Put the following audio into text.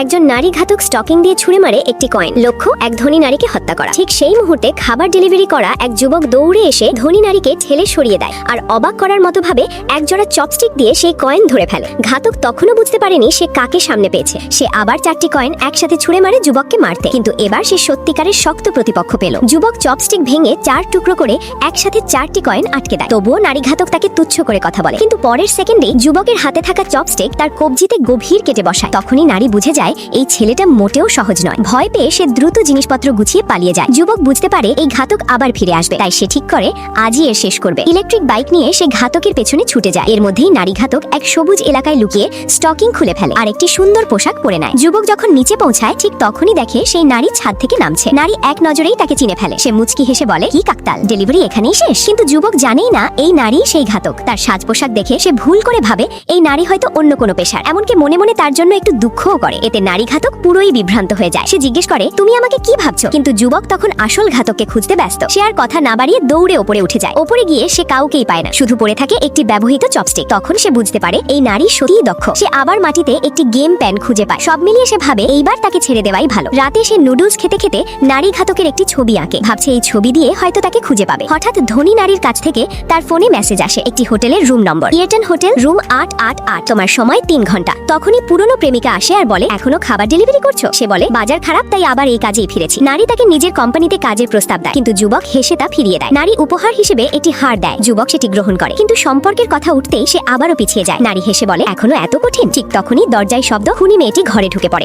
একজন নারী ঘাতক স্টকিং দিয়ে ছুড়ে মারে একটি কয়েন। লক্ষ্য এক ধনী নারীকে হত্যা করা। ঠিক সেই মুহূর্তে খাবার ডেলিভারি করা এক যুবক দৌড়ে এসে ধনী নারীকে ঠেলে সরিয়ে দেয় আর অবাক করার মতো ভাবে একজোড়া চপস্টিক দিয়ে সেই কয়েন ধরে ফেলে। ঘাতক তখনও বুঝতে পারেনি সে কাকে সামনে পেয়েছে। সে আবার 4টি কয়েন একসাথে ছুড়ে মারে যুবককে মারতে, কিন্তু এবার সে সত্যিকারের শক্ত প্রতিপক্ষ পেল। যুবক চপস্টিক ভেঙে 4 টুকরো করে একসাথে 4টি কয়েন আটকে দেয়। তবুও নারী ঘাতক তাকে তুচ্ছ করে কথা বলে, কিন্তু পরের সেকেন্ডেই যুবকের হাতে থাকা চপস্টিক তার কবজিতে গভীর কেটে বসায়। তখনই নারী বুঝে যায় এই ছেলেটা মোটেও সহজ নয়। ভয় পেয়ে সে দ্রুত জিনিসপত্র গুছিয়ে পালিয়ে যায়। যুবক বুঝতে পারে এই ঘাতক আবার ফিরে আসবে, তাই সে ঠিক করে আজই এর শেষ করবে। ইলেকট্রিক বাইক নিয়ে সে ঘাতকের পেছনে ছুটে যায়। এর মধ্যেই নারী ঘাতক এক সবুজ এলাকায় লুকিয়ে স্টকিং খুলে ফেলে আর একটি সুন্দর পোশাক পরে নেয়। যুবক যখন নিচে পৌঁছায় ঠিক তখনই দেখে সেই নারী ছাদ থেকে নামছে। নারী এক নজরেই তাকে চিনে ফেলে। সে মুচকি হেসে বলে, কি কাকতাল, ডেলিভারি এখানেই শেষ? কিন্তু যুবক জানেই না এই নারী সেই ঘাতক। তার সাজ পোশাক দেখে সে ভুল করে ভাবে এই নারী হয়তো অন্য কোনো পেশার, এমনকি মনে মনে তার জন্য একটু দুঃখও করে। এতে নারী ঘাতক পুরোই বিভ্রান্ত হয়ে যায়। সে জিজ্ঞেস করে, তুমি আমাকে কি ভাবছো? কিন্তু যুবক তখন আসল ঘাতককে খুঁজতে ব্যস্ত। সে আর কথা না বাড়িয়ে দৌড়ে ওপরে উঠে যায়। ওপরে গিয়ে সে কাউকেই পায় না, শুধু পড়ে থাকে একটি ব্যবহৃত চপস্টিক। তখন সে বুঝতে পারে এই নারী সত্যিই দক্ষ। সে আবার মাটিতে একটি গেম প্যান খুঁজে পায়। সব মিলিয়ে সে ভাবে এইবার তাকে ছেড়ে দেওয়াই ভালো। রাতে সে নুডলস খেতে খেতে নারী ঘাতকের একটি ছবি আঁকে, ভাবছে এই ছবি দিয়ে হয়তো তাকে খুঁজে পাবে। হঠাৎ ধনী নারীর কাছ থেকে তার ফোনে মেসেজ আসে, একটি হোটেলের রুম নম্বর ইয়েটন হোটেল, রুম 888, তোমার সময় 3 ঘন্টা। তখনই পুরনো প্রেমিকা আসে আর বলে, এখনো খাবার ডেলিভারি করছো? সে বলে, বাজার খারাপ তাই আবার এই কাজেই ফিরেছি। নারী তাকে নিজের কোম্পানিতে কাজের প্রস্তাব দেয়, কিন্তু যুবক হেসে তা ফিরিয়ে দেয়। নারী উপহার হিসেবে একটি হার দেয়। যুবক সেটি গ্রহণ করে, কিন্তু সম্পর্কের কথা উঠতেই সে আবারও পিছিয়ে যায়। নারী হেসে বলে, এখনো এত কঠিন? ঠিক তখনই দরজায় শব্দ, খুনি মেয়েটি ঘরে ঢুকে পড়ে।